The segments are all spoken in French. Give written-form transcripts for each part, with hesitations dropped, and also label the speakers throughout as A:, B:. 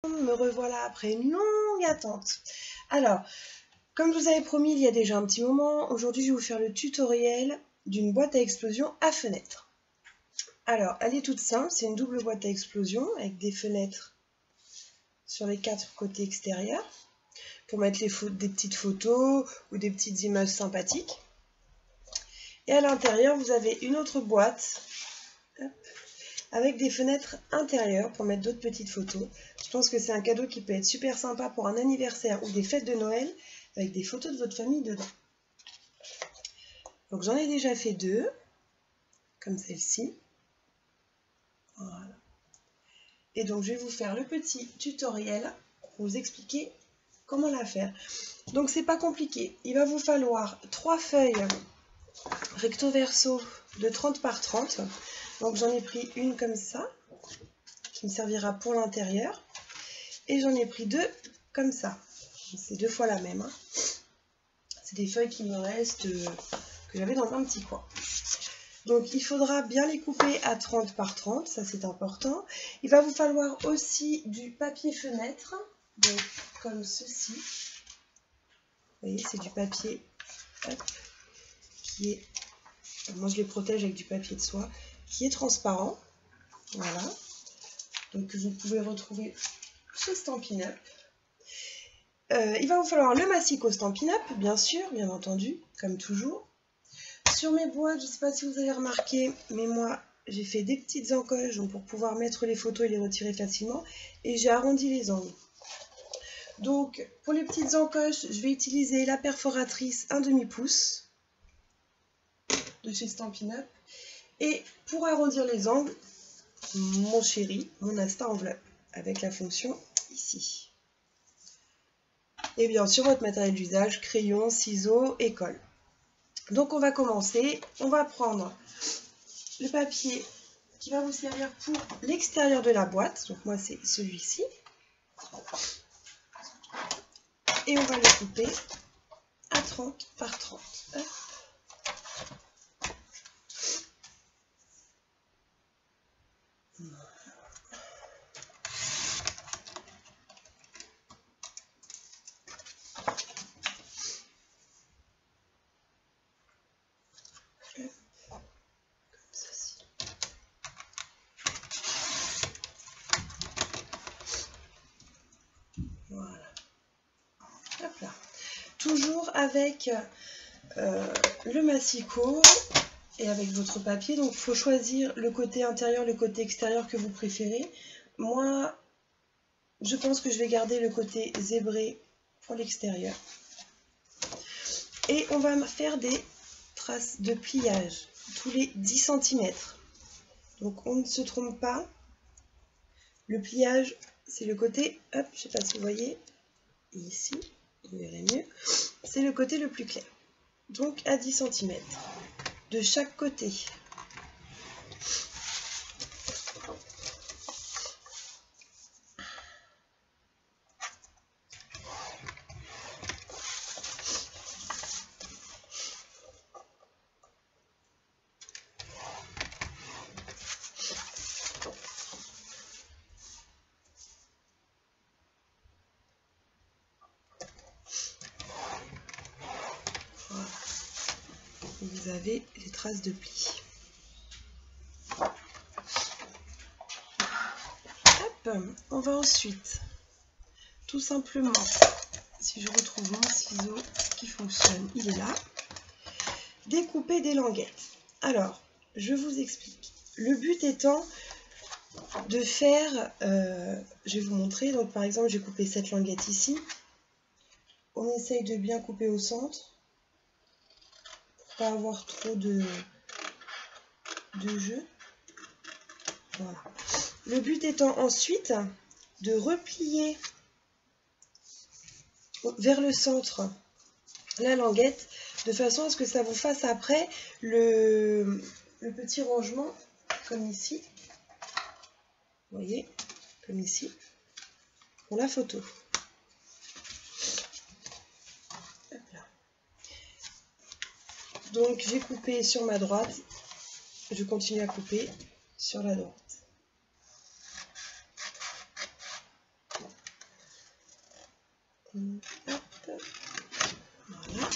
A: Me revoilà après une longue attente. Alors, comme je vous avais promis il y a déjà un petit moment, aujourd'hui je vais vous faire le tutoriel d'une boîte à explosion à fenêtres. Alors, elle est toute simple, c'est une double boîte à explosion avec des fenêtres sur les 4 côtés extérieurs pour mettre des petites photos ou des petites images sympathiques. Et à l'intérieur, vous avez une autre boîte avec des fenêtres intérieures pour mettre d'autres petites photos. Je pense que c'est un cadeau qui peut être super sympa pour un anniversaire ou des fêtes de Noël avec des photos de votre famille dedans. Donc j'en ai déjà fait 2, comme celle-ci. Voilà. Et donc je vais vous faire le petit tutoriel pour vous expliquer comment la faire. Donc c'est pas compliqué. Il va vous falloir 3 feuilles recto verso de 30 par 30. Donc j'en ai pris une comme ça, qui me servira pour l'intérieur. Et j'en ai pris 2 comme ça. C'est 2 fois la même. C'est des feuilles qui me restent, que j'avais dans un petit coin. Donc il faudra bien les couper à 30 par 30, ça c'est important. Il va vous falloir aussi du papier fenêtre, donc comme ceci. Vous voyez, c'est du papier qui est, moi je les protège avec du papier de soie, qui est transparent. Voilà. Donc vous pouvez retrouver chez Stampin' Up. Il va vous falloir le massicot Stampin' Up, bien sûr, bien entendu, comme toujours. Sur mes boîtes, je ne sais pas si vous avez remarqué, mais moi, j'ai fait des petites encoches donc pour pouvoir mettre les photos et les retirer facilement. Et j'ai arrondi les angles. Donc, pour les petites encoches, je vais utiliser la perforatrice 1/2 pouce de chez Stampin' Up. Et pour arrondir les angles, mon chéri, mon Asta Enveloppe, avec la fonction ici. Et bien sûr, votre matériel d'usage, crayon, ciseaux et colle. Donc on va commencer, on va prendre le papier qui va vous servir pour l'extérieur de la boîte, donc moi c'est celui-ci, et on va le couper à 30 par 30. Voilà. Hop là. Toujours avec le massicot et avec votre papier. Donc il faut choisir le côté intérieur, le côté extérieur que vous préférez. Moi, je pense que je vais garder le côté zébré pour l'extérieur. Et on va faire des traces de pliage tous les 10 cm. Donc on ne se trompe pas. Le pliage, c'est le côté, hop, je ne sais pas si vous voyez, ici, vous verrez mieux, c'est le côté le plus clair. Donc à 10 cm de chaque côté. Voilà. Et vous avez les traces de plis. Hop, on va ensuite, tout simplement, si je retrouve mon ciseau qui fonctionne, il est là, découper des languettes. Alors, je vous explique. Le but étant de faire, je vais vous montrer, donc par exemple j'ai coupé cette languette ici, on essaye de bien couper au centre, pour pas avoir trop de jeu. Voilà. Le but étant ensuite de replier vers le centre la languette, de façon à ce que ça vous fasse après le petit rangement, comme ici. Vous voyez, comme ici, pour la photo. Hop là. Donc j'ai coupé sur ma droite, je continue à couper sur la droite. Hop. Voilà.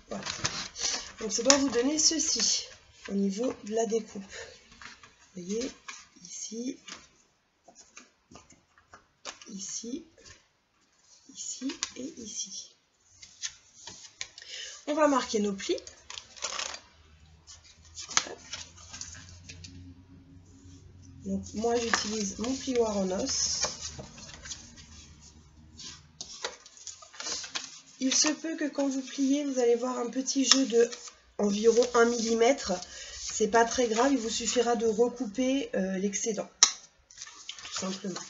A: Voilà. Donc ça doit vous donner ceci au niveau de la découpe. Vous voyez, ici, ici, ici et ici. On va marquer nos plis. Donc moi j'utilise mon plioir en os. Il se peut que quand vous pliez, vous allez voir un petit jeu de environ 1 mm. C'est pas très grave, il vous suffira de recouper l'excédent, tout simplement.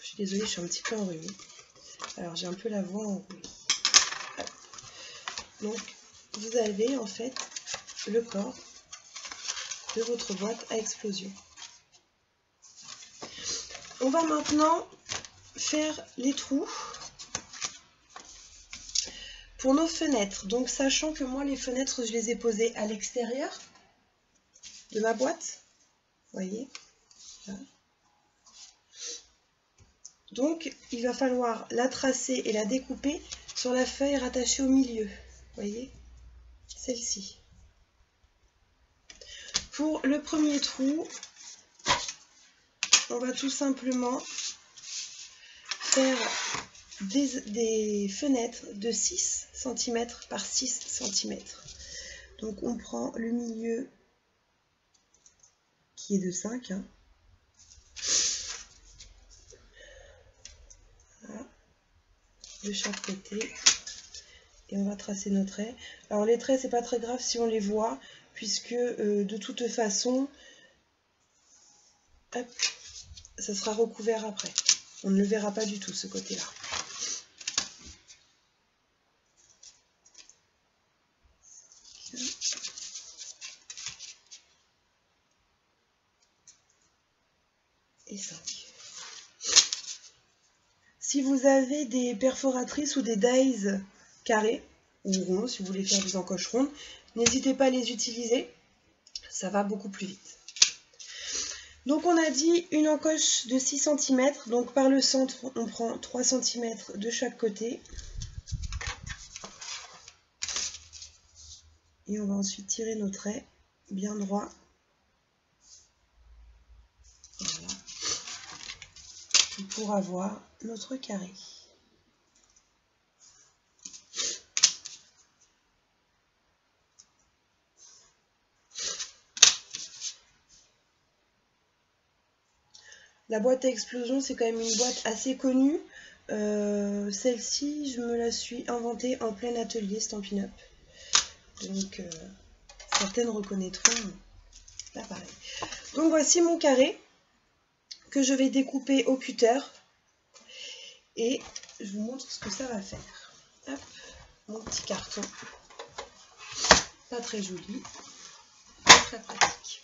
A: Je suis désolée, je suis un petit peu enrhumée. Alors j'ai un peu la voix enrouée. Donc vous avez en fait le corps de votre boîte à explosion. On va maintenant faire les trous pour nos fenêtres. Donc sachant que moi les fenêtres je les ai posées à l'extérieur de ma boîte, vous voyez là. Donc il va falloir la tracer et la découper sur la feuille rattachée au milieu, vous voyez, celle-ci. Pour le premier trou, on va tout simplement faire des fenêtres de 6 cm par 6 cm. Donc on prend le milieu qui est de 5. Hein. Voilà. De chaque côté. Et on va tracer nos traits. Alors les traits, c'est pas très grave si on les voit, puisque de toute façon, hop, ça sera recouvert après. On ne le verra pas du tout ce côté-là. Et 5. Si vous avez des perforatrices ou des dies carrés ou ronds, si vous voulez faire des encoches rondes, n'hésitez pas à les utiliser, ça va beaucoup plus vite. Donc on a dit une encoche de 6 cm, donc par le centre on prend 3 cm de chaque côté. Et on va ensuite tirer nos traits bien droits. Voilà. Pour avoir notre carré. La boîte à explosion, c'est quand même une boîte assez connue. Celle-ci, je me la suis inventée en plein atelier Stampin' Up. Donc, certaines reconnaîtront l'appareil. Donc, voici mon carré que je vais découper au cutter. Et je vous montre ce que ça va faire. Hop, mon petit carton. Pas très joli, très pratique.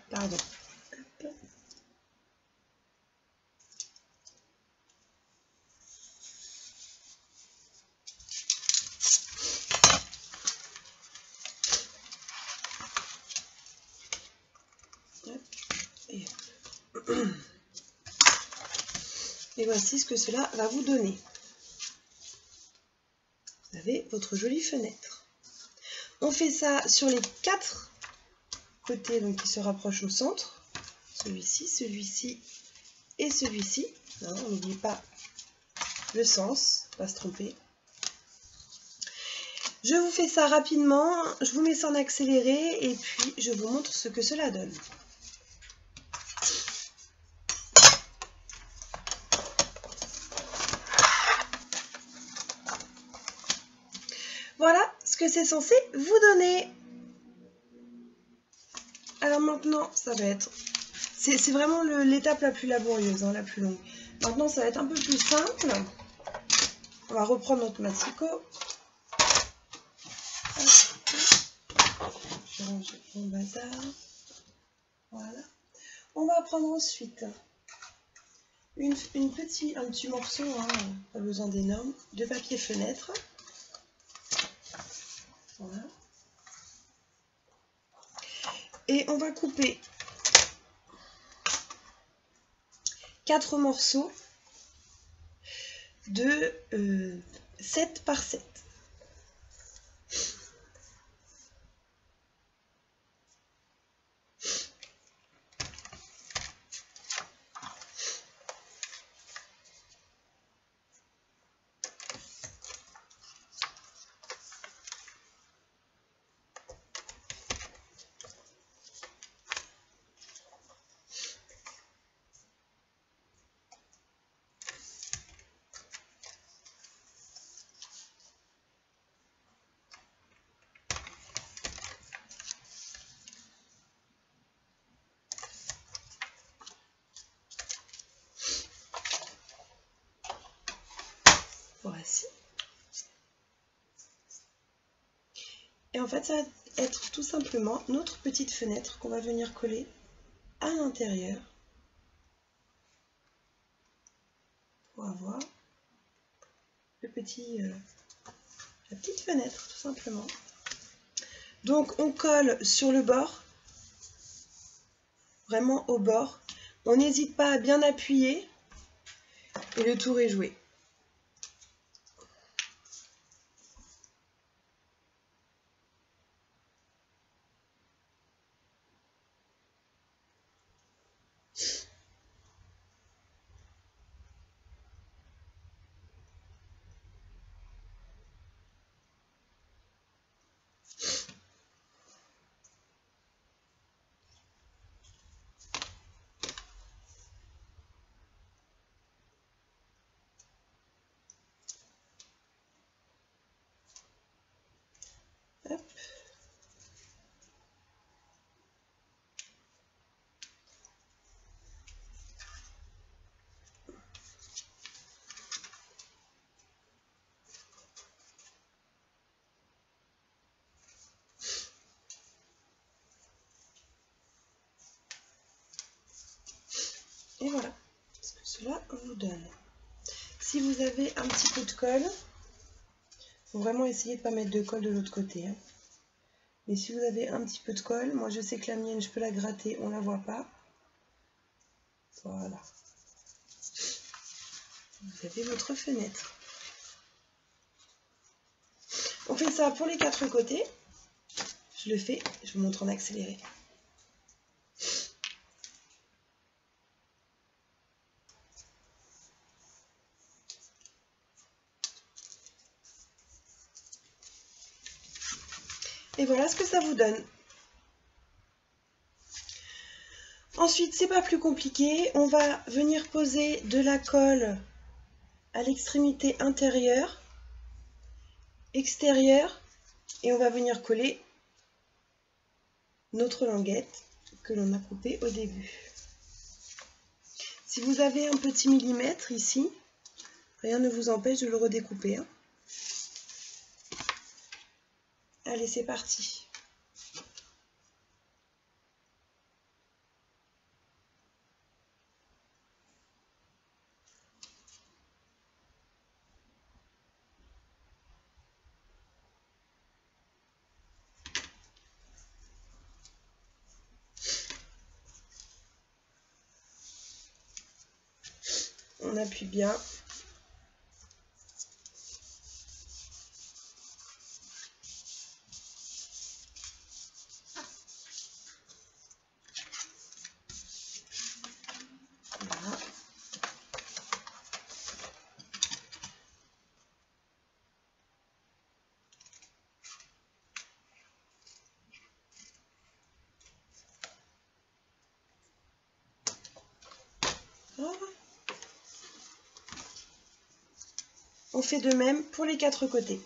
A: Pardon. Et voici ce que cela va vous donner. Vous avez votre jolie fenêtre. On fait ça sur les 4 côtés donc qui se rapprochent au centre. Celui-ci, celui-ci et celui-ci. hein, n'oubliez pas le sens, pas se tromper. Je vous fais ça rapidement, je vous mets ça en accéléré et puis je vous montre ce que cela donne. Voilà ce que c'est censé vous donner. Alors maintenant, ça va être... C'est vraiment l'étape la plus laborieuse, hein, la plus longue. Maintenant, ça va être un peu plus simple. On va reprendre notre massicot. Je range mon bazar. Voilà. On va prendre ensuite un petit morceau, hein, pas besoin d'énorme, de papier fenêtre. Voilà. Et on va couper 4 morceaux de 7 par 7. Voici. Et en fait, ça va être tout simplement notre petite fenêtre qu'on va venir coller à l'intérieur pour avoir la petite fenêtre, tout simplement. Donc, on colle sur le bord, vraiment au bord. On n'hésite pas à bien appuyer et le tour est joué. Hop. Et voilà ce que cela vous donne. Si vous avez un petit peu de colle, il faut vraiment essayer de ne pas mettre de colle de l'autre côté, hein. Mais si vous avez un petit peu de colle, moi je sais que la mienne, je peux la gratter, on ne la voit pas. Voilà. Vous avez votre fenêtre. On fait ça pour les 4 côtés. Je le fais, je vous montre en accéléré. Et voilà ce que ça vous donne. Ensuite, c'est pas plus compliqué. On va venir poser de la colle à l'extrémité intérieure, extérieure, et on va venir coller notre languette que l'on a coupée au début. Si vous avez un petit millimètre ici, rien ne vous empêche de le redécouper, hein. Allez, c'est parti. On appuie bien. Voilà. On fait de même pour les 4 côtés.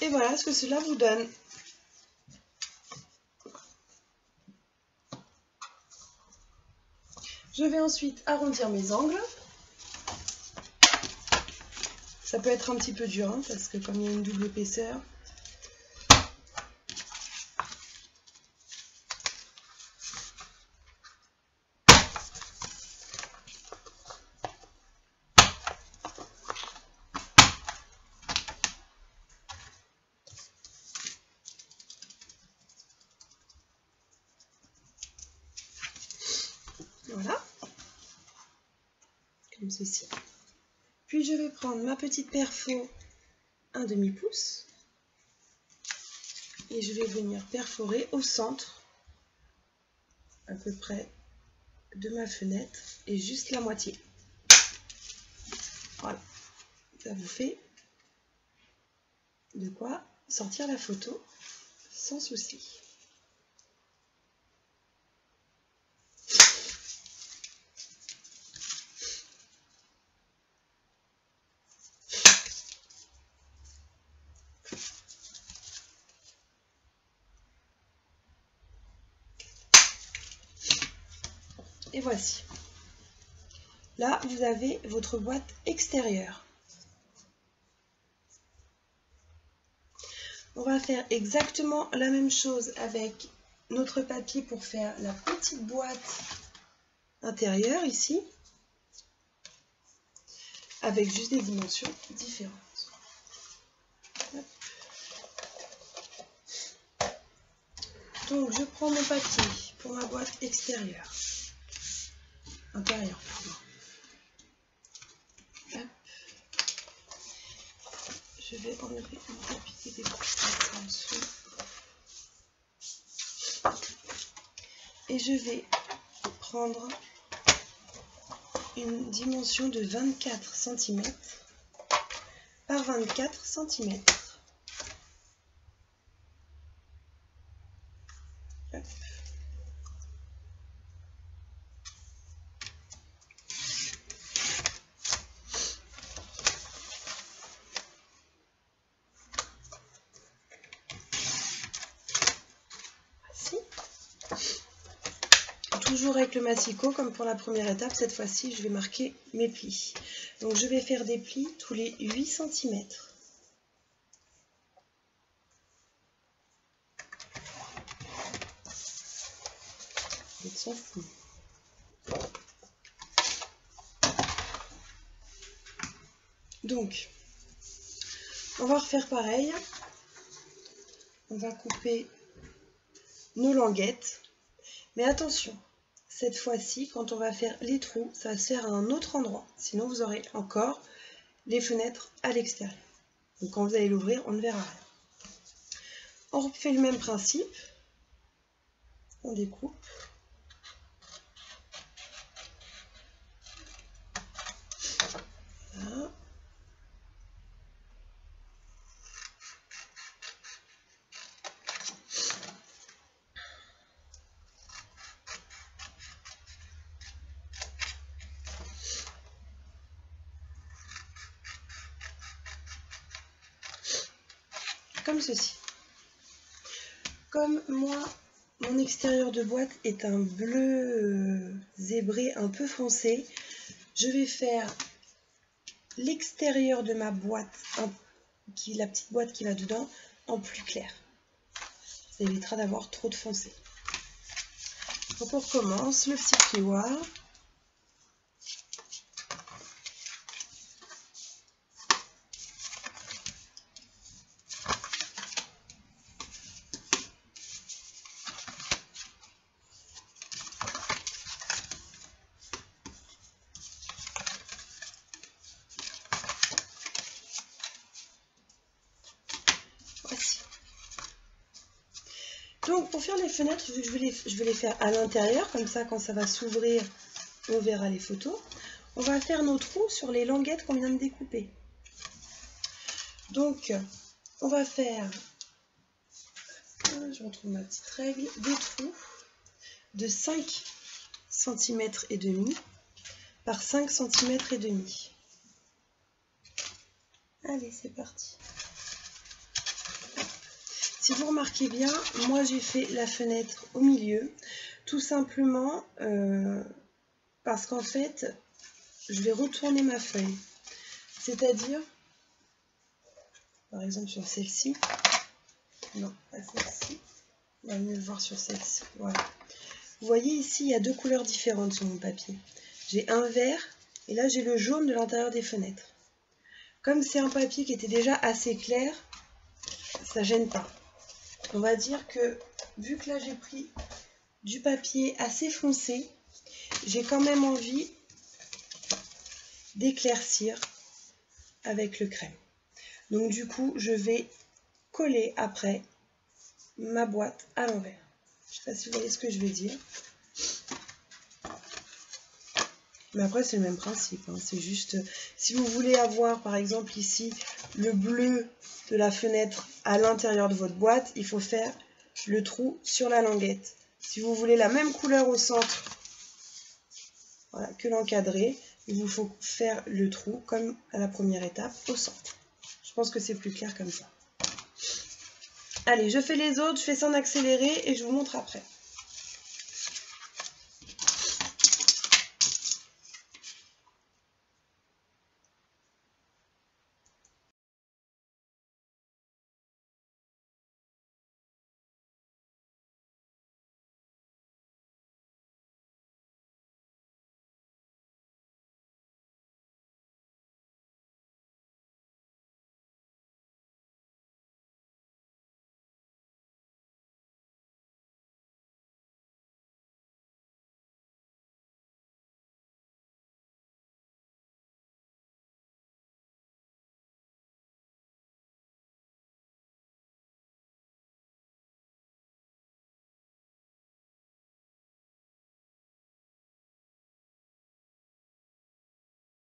A: Et voilà ce que cela vous donne. Je vais ensuite arrondir mes angles. Ça peut être un petit peu dur, hein, parce que comme il y a une double épaisseur. Voilà. Comme ceci. Puis je vais prendre ma petite perfo 1/2 pouce et je vais venir perforer au centre à peu près de ma fenêtre et juste la moitié. Voilà, ça vous fait de quoi sortir la photo sans souci. Et voici. Là, vous avez votre boîte extérieure. On va faire exactement la même chose avec notre papier pour faire la petite boîte intérieure ici, avec juste des dimensions différentes. Donc je prends mon papier pour ma boîte extérieure. Intérieure, pardon. Hop. Je vais enlever mon papier des en dessous. Et je vais prendre une dimension de 24 cm par 24 cm. Hop. Toujours avec le massicot, comme pour la première étape, cette fois-ci, je vais marquer mes plis. Donc, je vais faire des plis tous les 8 cm. Donc, on va refaire pareil. On va couper nos languettes. Mais attention, cette fois-ci, quand on va faire les trous, ça va se faire à un autre endroit. Sinon, vous aurez encore les fenêtres à l'extérieur. Donc, quand vous allez l'ouvrir, on ne verra rien. On refait le même principe. On découpe. Voilà. Comme ceci. Comme moi, mon extérieur de boîte est un bleu zébré un peu foncé, je vais faire l'extérieur de ma boîte, la petite boîte qui va dedans, en plus clair. Ça évitera d'avoir trop de foncé. Donc on recommence, le petit plioir. Voici. Donc pour faire les fenêtres, je vais les faire à l'intérieur, comme ça quand ça va s'ouvrir, on verra les photos. On va faire nos trous sur les languettes qu'on vient de découper. Donc on va faire je retrouve ma petite règle, des trous de 5 cm et demi par 5 cm et demi. Allez, c'est parti. Si vous remarquez bien, moi j'ai fait la fenêtre au milieu, tout simplement parce qu'en fait, je vais retourner ma feuille. C'est-à-dire, par exemple sur celle-ci, non, pas celle-ci, on va mieux le voir sur celle-ci, voilà. Vous voyez ici, il y a deux couleurs différentes sur mon papier. J'ai un vert, et là j'ai le jaune de l'intérieur des fenêtres. Comme c'est un papier qui était déjà assez clair, ça gêne pas. On va dire que, vu que là j'ai pris du papier assez foncé, j'ai quand même envie d'éclaircir avec le crème. Donc du coup, je vais coller après ma boîte à l'envers. Je ne sais pas si vous voyez ce que je veux dire. Mais après, c'est le même principe. Hein. C'est juste, si vous voulez avoir, par exemple, ici, le bleu de la fenêtre à l'intérieur de votre boîte, il faut faire le trou sur la languette. Si vous voulez la même couleur au centre, voilà, que l'encadré, il vous faut faire le trou, comme à la première étape, au centre. Je pense que c'est plus clair comme ça. Allez, je fais les autres, je fais ça en accéléré et je vous montre après.